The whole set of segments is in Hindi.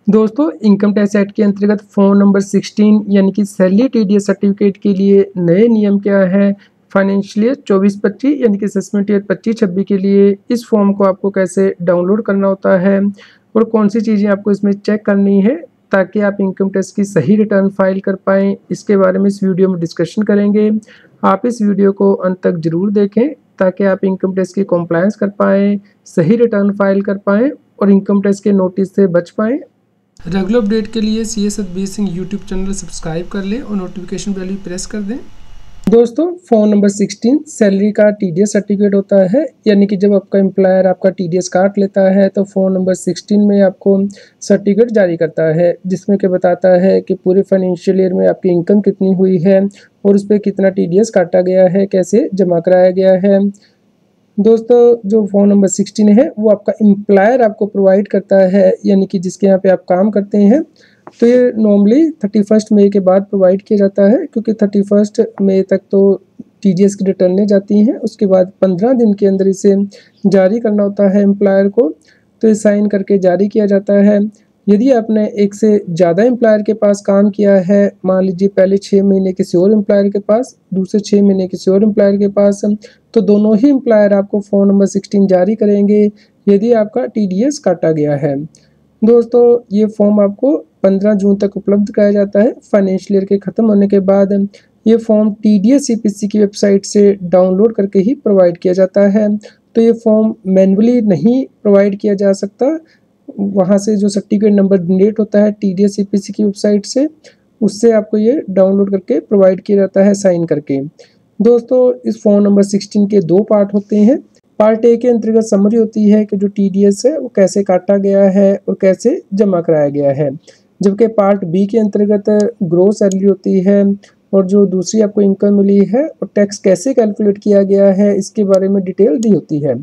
दोस्तों इनकम टैक्स एक्ट के अंतर्गत फॉर्म नंबर 16 यानी कि सैलरी टीडीएस सर्टिफिकेट के लिए नए नियम क्या है। फाइनेंशियल ईयर 24-25 यानी कि असेसमेंट ईयर 25-26 के लिए इस फॉर्म को आपको कैसे डाउनलोड करना होता है और कौन सी चीज़ें आपको इसमें चेक करनी है ताकि आप इनकम टैक्स की सही रिटर्न फाइल कर पाएँ, इसके बारे में इस वीडियो में डिस्कशन करेंगे। आप इस वीडियो को अंत तक ज़रूर देखें ताकि आप इनकम टैक्स की कॉम्प्लायंस कर पाएँ, सही रिटर्न फाइल कर पाएँ और इनकम टैक्स के नोटिस से बच पाएँ। रेगुलर अपडेट के लिए CS Satbir Singh YouTube channel subscribe कर लें और नोटिफिकेशन बेल भी प्रेस कर दें। दोस्तों फॉर्म नंबर 16 सैलरी का टीडीएस सर्टिफिकेट होता है, यानी कि जब आपका एम्प्लॉयर आपका टीडीएस काट लेता है तो फॉर्म नंबर 16 में आपको सर्टिफिकेट जारी करता है, जिसमें कि बताता है कि पूरे फाइनेंशियल ईयर में आपकी इनकम कितनी हुई है और उस पर कितना टीडीएस काटा गया है, कैसे जमा कराया गया है। दोस्तों जो फॉर्म नंबर 16 है वो आपका एम्प्लॉयर आपको प्रोवाइड करता है, यानी कि जिसके यहाँ पे आप काम करते हैं। तो ये नॉर्मली 31 मई के बाद प्रोवाइड किया जाता है, क्योंकि 31 मई तक तो टीडीएस की रिटर्नें जाती हैं। उसके बाद 15 दिन के अंदर इसे जारी करना होता है एम्प्लॉयर को, तो ये साइन करके जारी किया जाता है। यदि आपने एक से ज़्यादा एम्प्लॉयर के पास काम किया है, मान लीजिए पहले 6 महीने किसी और एम्प्लॉयर के पास, दूसरे 6 महीने किसी और एम्प्लॉयर के पास, तो दोनों ही एम्प्लॉयर आपको फॉर्म नंबर 16 जारी करेंगे यदि आपका टीडीएस काटा गया है। दोस्तों ये फॉर्म आपको 15 जून तक उपलब्ध कराया जाता है। फाइनेंशियल ईयर के ख़त्म होने के बाद ये फॉर्म टीडीएस सीपीसी की वेबसाइट से डाउनलोड करके ही प्रोवाइड किया जाता है। तो ये फॉर्म मैन्युअली नहीं प्रोवाइड किया जा सकता, वहाँ से जो सर्टिफिकेट नंबर जनरेट होता है टीडीएस सीपीसी की वेबसाइट से, उससे आपको ये डाउनलोड करके प्रोवाइड किया जाता है साइन करके। दोस्तों इस फॉर्म नंबर 16 के 2 पार्ट होते हैं। पार्ट ए के अंतर्गत समरी होती है कि जो टीडीएस है वो कैसे काटा गया है और कैसे जमा कराया गया है, जबकि पार्ट बी के अंतर्गत ग्रोस सैलरी होती है और जो दूसरी आपको इनकम मिली है और टैक्स कैसे कैलकुलेट किया गया है इसके बारे में डिटेल दी होती है।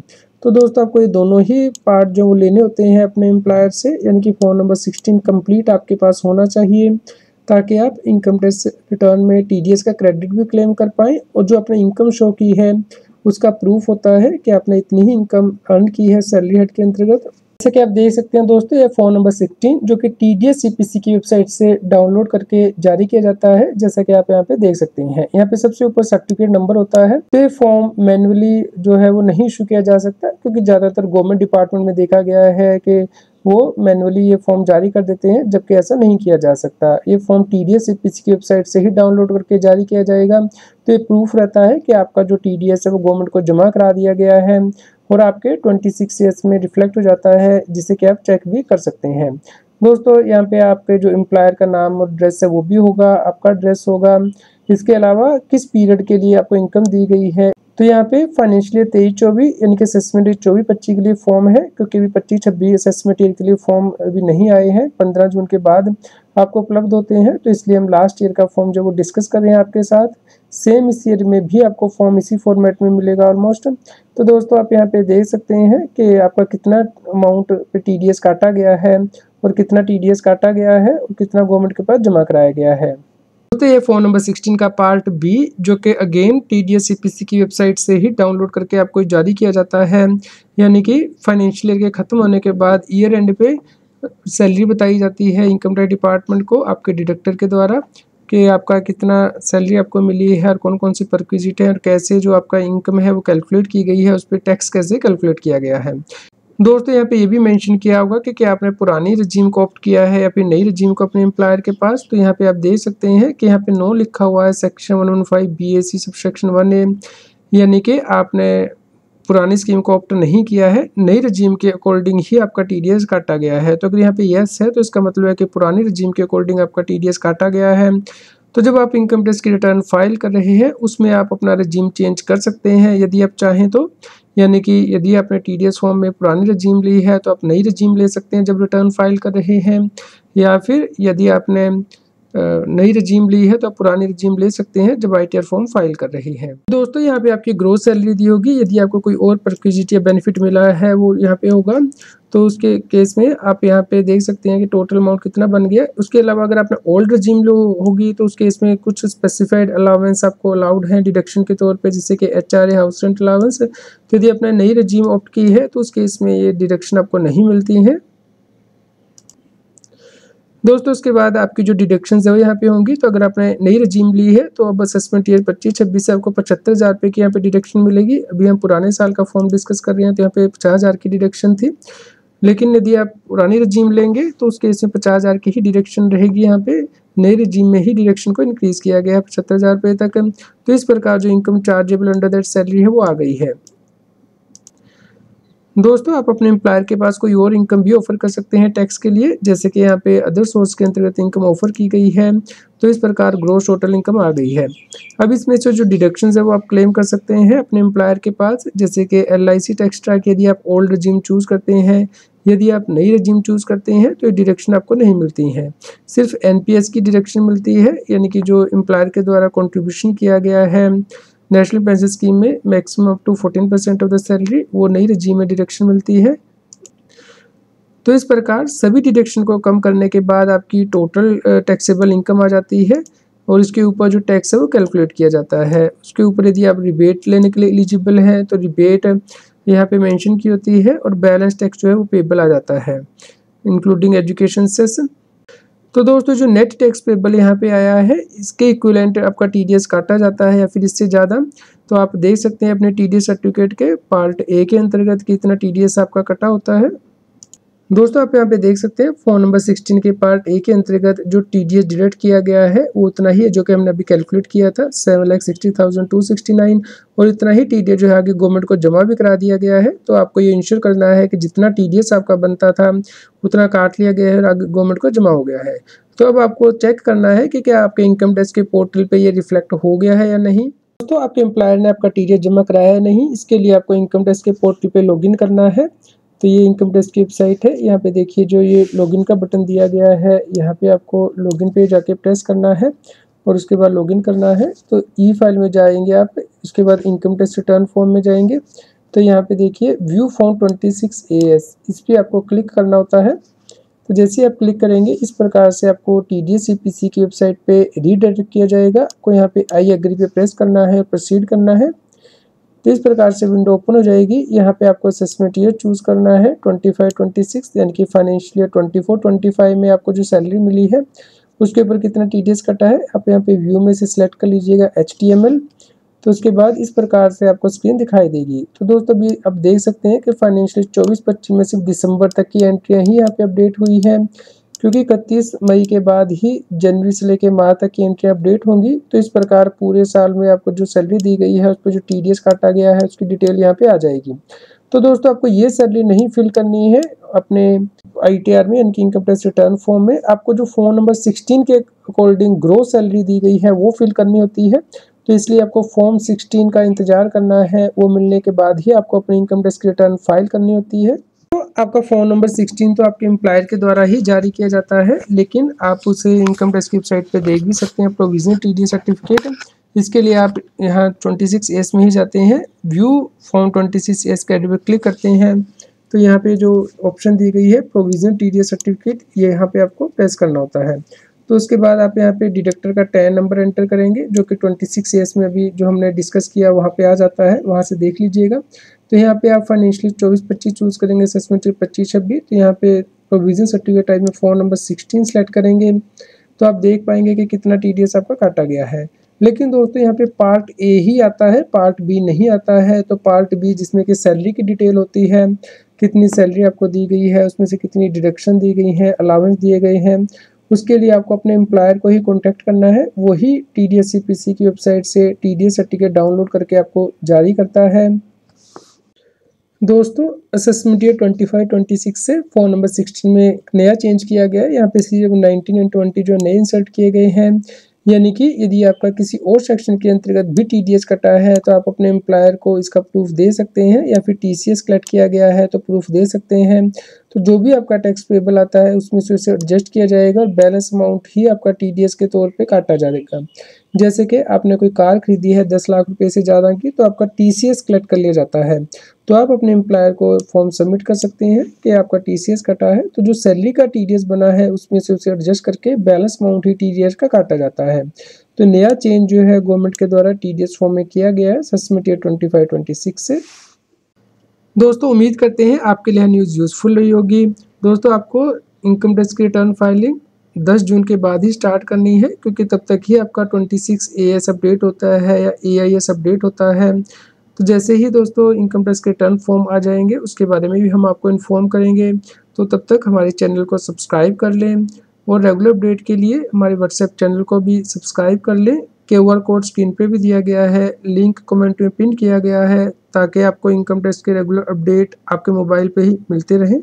तो दोस्तों आपको ये दोनों ही पार्ट जो वो लेने होते हैं अपने एम्प्लॉयर से, यानी कि फॉर्म नंबर 16 कंप्लीट आपके पास होना चाहिए ताकि आप इनकम टैक्स रिटर्न में टीडीएस का क्रेडिट भी क्लेम कर पाएँ और जो आपने इनकम शो की है उसका प्रूफ होता है कि आपने इतनी ही इनकम अर्न की है सैलरी हेड के अंतर्गत। जैसे कि आप देख सकते हैं दोस्तों, ये फॉर्म नंबर 16 जो कि टीडीएस सीपीसी की वेबसाइट से डाउनलोड करके जारी किया जाता है, जैसा कि आप यहाँ पे देख सकते हैं। यहाँ पे सबसे ऊपर सर्टिफिकेट नंबर होता है। तो ये फॉर्म मैन्युअली जो है वो नहीं इशू किया जा सकता, क्योंकि ज़्यादातर गवर्नमेंट डिपार्टमेंट में देखा गया है कि वो मैन्युअली ये फॉर्म जारी कर देते हैं, जबकि ऐसा नहीं किया जा सकता। ये फॉर्म टीडीएस सीपीसी की वेबसाइट से ही डाउनलोड करके जारी किया जाएगा। तो ये प्रूफ रहता है कि आपका जो टीडीएस है वो गवर्नमेंट को जमा करा दिया गया है और आपके 26 ईयर्स में रिफ्लेक्ट हो जाता है, जिसे कि आप चेक भी कर सकते हैं। दोस्तों यहाँ पे आपके जो एम्प्लॉयर का नाम और एड्रेस है वो भी होगा, आपका एड्रेस होगा। इसके अलावा किस पीरियड के लिए आपको इनकम दी गई है। तो यहाँ पे फाइनेंशियल ईयर 23-24 यानी कि असेसमेंट ईयर 24-25 के लिए फॉर्म है, क्योंकि अभी 25-26 असेसमेंट ईयर के लिए फॉर्म अभी नहीं आए हैं, 15 जून के बाद आपको उपलब्ध होते हैं। तो इसलिए हम लास्ट ईयर का फॉर्म जो वो डिस्कस कर रहे हैं आपके साथ। सेम इस ईयर में भी आपको फॉर्म इसी फॉर्मेट में मिलेगा ऑलमोस्ट। तो दोस्तों आप यहाँ पे देख सकते हैं कि आपका कितना अमाउंट पे टीडीएस काटा गया है और कितना टीडीएस काटा गया है और कितना गवर्नमेंट के पास जमा कराया गया है। तो ये फॉर्म नंबर 16 का पार्ट बी जो कि अगेन टीडीएस सीपीसी की वेबसाइट से ही डाउनलोड करके आपको जारी किया जाता है, यानी कि फाइनेंशियल ईयर के ख़त्म होने के बाद ईयर एंड पे सैलरी बताई जाती है इनकम टैक्स डिपार्टमेंट को आपके डिडक्टर के द्वारा कि आपका कितना सैलरी आपको मिली है और कौन कौन सी परक्विजिट है और कैसे जो आपका इनकम है वो कैलकुलेट की गई है, उस पर टैक्स कैसे कैलकुलेट किया गया है। दोस्तों यहाँ पे ये भी मेंशन किया होगा कि क्या आपने पुरानी रजीम को ऑप्ट किया है या फिर नई रजीम को अपने एम्प्लॉयर के पास। तो यहाँ पे आप देख सकते हैं कि यहाँ पे नो लिखा हुआ है सेक्शन 115 BAC सबसेक्शन 1A, यानी कि आपने पुरानी स्कीम को ऑप्ट नहीं किया है, नई रजीम के अकॉर्डिंग ही आपका टीडीएस काटा गया है। तो अगर यहाँ पे यस है तो इसका मतलब है कि पुरानी रजीम के अकॉर्डिंग आपका टीडीएस काटा गया है। तो जब आप इनकम टैक्स की रिटर्न फाइल कर रहे हैं उसमें आप अपना रजीम चेंज कर सकते हैं यदि आप चाहें तो, यानी कि यदि आपने टीडीएस फॉर्म में पुरानी रजीम ली है तो आप नई रजीम ले सकते हैं जब रिटर्न फाइल कर रहे हैं, या फिर यदि आपने नई रजीम ली है तो आप पुरानी रजीम ले सकते हैं जब आईटीआर फॉर्म फाइल कर रहे हैं। दोस्तों यहाँ पे आपकी ग्रोस सैलरी दी होगी, यदि आपको कोई और परक्विजिट या बेनिफिट मिला है वो यहाँ पे होगा। तो उसके केस में आप यहाँ पे देख सकते हैं कि टोटल अमाउंट कितना बन गया। उसके अलावा अगर आपने ओल्ड रजीम लो होगी तो उस केस में कुछ स्पेसिफाइड अलाउंस आपको अलाउड है डिडक्शन के तौर पे, जैसे कि HRA हाउस रेंट अलाउंस। तो यदि आपने नई रजीम ऑप्ट की है तो उस केस में ये डिडक्शन आपको नहीं मिलती है। दोस्तों उसके बाद आपकी जो डिडक्शंस है वो यहाँ पे होंगी। तो अगर आपने नई रजीम ली है तो अब असेसमेंट ईयर 25-26 से आपको 75,000 रुपये की यहाँ पे डिडक्शन मिलेगी। अभी हम पुराने साल का फॉर्म डिस्कस कर रहे हैं तो यहाँ पे 50,000 की डिडक्शन थी, लेकिन यदि आप पुरानी रजीम लेंगे तो उस केस में 50,000 की ही डिडक्शन रहेगी। यहाँ पे नई रजीम में ही डिडक्शन को इंक्रीज किया गया है 75,000 रुपये तक। तो इस प्रकार जो income chargeable under that salary है वो आ गई है। दोस्तों आप अपने एम्प्लॉयर के पास कोई और इनकम भी ऑफर कर सकते हैं टैक्स के लिए, जैसे कि यहाँ पे अदर सोर्स के अंतर्गत इनकम ऑफर की गई है। तो इस प्रकार ग्रॉस टोटल इनकम आ गई है। अब इसमें से जो डिडक्शंस है वो आप क्लेम कर सकते हैं अपने एम्प्लॉयर के पास, जैसे कि LIC टैक्स ट्रैक यदि आप ओल्ड रजीम चूज़ करते हैं। यदि आप नई रजीम चूज़ करते हैं तो ये डिडक्शन आपको नहीं मिलती हैं, सिर्फ NPS की डिडक्शन मिलती है, यानी कि जो एम्प्लॉयर के द्वारा कॉन्ट्रीब्यूशन किया गया है नेशनल पेंशन स्कीम में maximum up to 14% of the salary, वो नई रजीम में डिडक्शन मिलती है। तो इस प्रकार सभी डिडक्शन को कम करने के बाद आपकी टोटल टैक्सेबल इनकम आ जाती है और इसके ऊपर जो टैक्स है वो कैलकुलेट किया जाता है। उसके ऊपर यदि आप रिबेट लेने के लिए एलिजिबल हैं तो रिबेट यहाँ पे मेंशन की होती है और बैलेंस टैक्स जो है वो पेबल आ जाता है इंक्लूडिंग एजुकेशन सेस। तो दोस्तों जो नेट टैक्स पेबल यहाँ पे आया है इसके इक्विवेलेंट आपका TDS काटा जाता है या फिर इससे ज़्यादा। तो आप देख सकते हैं अपने TDS सर्टिफिकेट के पार्ट A के अंतर्गत कितना TDS आपका कटा होता है। दोस्तों आप यहाँ पे देख सकते हैं फॉर्म नंबर 16 के पार्ट A के अंतर्गत जो TDS डिडक्ट किया गया है वो उतना ही है जो कि हमने अभी कैलकुलेट किया था 7,60,269, और इतना ही TDS जो है आगे गवर्नमेंट को जमा भी करा दिया गया है। तो आपको ये इंश्योर करना है कि जितना TDS आपका बनता था उतना काट लिया गया है और आगे गवर्नमेंट को जमा हो गया है। तो अब आपको चेक करना है कि क्या आपके इनकम टैक्स के पोर्टल पर ये रिफ्लेक्ट हो गया है या नहीं। दोस्तों आपके एम्प्लॉयर ने आपका TDS जमा कराया है नहीं, इसके लिए आपको इनकम टैक्स के पोर्टल पे लॉगिन करना है। तो ये इनकम टैक्स की वेबसाइट है, यहाँ पे देखिए जो ये लॉगिन का बटन दिया गया है यहाँ पे आपको लॉगिन पे जाके प्रेस करना है और उसके बाद लॉगिन करना है। तो E-फाइल में जाएंगे आप, उसके बाद इनकम टैक्स रिटर्न फॉर्म में जाएंगे। तो यहाँ पे देखिए व्यू फॉर्म 26AS, इस पर आपको क्लिक करना होता है। तो जैसे ही आप क्लिक करेंगे इस प्रकार से आपको TDS CPC की वेबसाइट पे रीडायरेक्ट किया जाएगा। आपको यहाँ पे आई एग्री पे प्रेस करना है, प्रोसीड करना है। तो इस प्रकार से विंडो ओपन हो जाएगी। यहाँ पे आपको असेसमेंट ईयर चूज़ करना है 25-26, यानी कि फाइनेंशियल ईयर 24-25 में आपको जो सैलरी मिली है उसके ऊपर कितना TDS कटा है आप यहाँ पे व्यू में से सिलेक्ट कर लीजिएगा HTML। तो उसके बाद इस प्रकार से आपको स्क्रीन दिखाई देगी। तो दोस्तों अभी आप देख सकते हैं कि फाइनेंशियल 24-25 में सिर्फ दिसंबर तक की एंट्रियाँ ही यहाँ पे अपडेट हुई है, क्योंकि 31 मई के बाद ही जनवरी से लेकर मार्च तक की एंट्री अपडेट होंगी। तो इस प्रकार पूरे साल में आपको जो सैलरी दी गई है उस पर जो TDS काटा गया है उसकी डिटेल यहाँ पे आ जाएगी। तो दोस्तों आपको ये सैलरी नहीं फिल करनी है अपने ITR में, यानी कि इनकम टैक्स रिटर्न फॉर्म में। आपको जो फॉर्म नंबर 16 के अकॉर्डिंग ग्रोस सैलरी दी गई है वो फिल करनी होती है। तो इसलिए आपको फॉर्म 16 का इंतजार करना है, वो मिलने के बाद ही आपको अपनी इनकम टैक्स की रिटर्न फाइल करनी होती है। तो आपका फॉर्म नंबर 16 तो आपके एम्प्लॉयर के द्वारा ही जारी किया जाता है, लेकिन आप उसे इनकम टैक्स की वेबसाइट पे देख भी सकते हैं प्रोविजनल TDS सर्टिफिकेट। इसके लिए आप यहाँ 26S में ही जाते हैं, व्यू फॉर्म 26S कैटेगरी पे क्लिक करते हैं। तो यहाँ पे जो ऑप्शन दी गई है प्रोविजनल TDS सर्टिफिकेट, ये यहाँ पे आपको प्रेस करना होता है। तो उसके बाद आप यहाँ पे डिडक्टर का टैन नंबर एंटर करेंगे जो कि 26S में अभी जो हमने डिस्कस किया वहाँ पे आ जाता है, वहाँ से देख लीजिएगा। तो यहाँ पे आप फाइनेंशियल 24-25 चूज़ करेंगे, असेसमेंट 25-26। तो यहाँ पे प्रोविजन सर्टिफिकेट टाइप में फॉर्म नंबर 16 सेलेक्ट करेंगे तो आप देख पाएंगे कि कितना TDS आपका काटा गया है। लेकिन दोस्तों यहाँ पे पार्ट A ही आता है, पार्ट B नहीं आता है। तो पार्ट B जिसमें कि सैलरी की डिटेल होती है, कितनी सैलरी आपको दी गई है, उसमें से कितनी डिडक्शन दी गई है, अलाउंस दिए गए हैं, उसके लिए आपको अपने एम्प्लॉयर को ही कॉन्टैक्ट करना है। वही TDS CPC की वेबसाइट से TDS सर्टिफिकेट डाउनलोड करके आपको जारी करता है। दोस्तों असेसमेंट ईयर 25-26 से फॉर्म नंबर 16 में नया चेंज किया गया है। यहाँ पे सीरियल 19 एंड 20 जो नए इंसर्ट किए गए हैं, यानी कि यदि आपका किसी और सेक्शन के अंतर्गत भी TDS कटा है तो आप अपने एम्प्लॉयर को इसका प्रूफ दे सकते हैं, या फिर TCS कलेक्ट किया गया है तो प्रूफ दे सकते हैं। तो जो भी आपका टैक्स पेबल आता है उसमें से उसे एडजस्ट किया जाएगा और बैलेंस अमाउंट ही आपका TDS के तौर पे काटा जाएगा। जैसे कि आपने कोई कार खरीदी है 10 लाख रुपए से ज़्यादा की, तो आपका TCS कलेक्ट कर लिया जाता है। तो आप अपने एम्प्लॉयर को फॉर्म सबमिट कर सकते हैं कि आपका TCS कटा है, तो जो सैलरी का TDS बना है उसमें से उसे एडजस्ट करके बैलेंस अमाउंट ही TDS का काटा जाता है। तो नया चेंज जो है गवर्नमेंट के द्वारा TDS फॉर्म में किया गया है असेसमेंट ईयर 25-26 से। दोस्तों उम्मीद करते हैं आपके लिए न्यूज़ यूज़फुल रही होगी। दोस्तों आपको इनकम टैक्स की रिटर्न फाइलिंग 10 जून के बाद ही स्टार्ट करनी है, क्योंकि तब तक ही आपका 26 AS अपडेट होता है या AIS अपडेट होता है। तो जैसे ही दोस्तों इनकम टैक्स के रिटर्न फॉर्म आ जाएंगे उसके बारे में भी हम आपको इन्फॉर्म करेंगे। तो तब तक हमारे चैनल को सब्सक्राइब कर लें और रेगुलर अपडेट के लिए हमारे व्हाट्सएप चैनल को भी सब्सक्राइब कर लें। QR कोड स्क्रीन पे भी दिया गया है, लिंक कमेंट में पिन किया गया है, ताकि आपको इनकम टैक्स के रेगुलर अपडेट आपके मोबाइल पे ही मिलते रहें।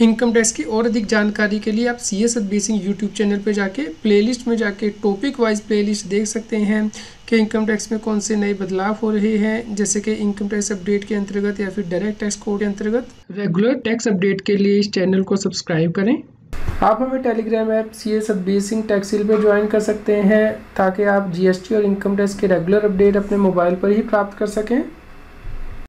इनकम टैक्स की और अधिक जानकारी के लिए आप CS Satbir Singh YouTube channel पे जाके प्लेलिस्ट में जाके टॉपिक वाइज प्लेलिस्ट देख सकते हैं कि इनकम टैक्स में कौन से नए बदलाव हो रहे हैं, जैसे कि इनकम टैक्स अपडेट के अंतर्गत या फिर डायरेक्ट टैक्स कोड के अंतर्गत। रेगुलर टैक्स अपडेट के लिए इस चैनल को सब्सक्राइब करें। आप हमें Telegram app CS Satbir Singh टैक्सिल पे ज्वाइन कर सकते हैं, ताकि आप GST और इनकम टैक्स के रेगुलर अपडेट अपने मोबाइल पर ही प्राप्त कर सकें।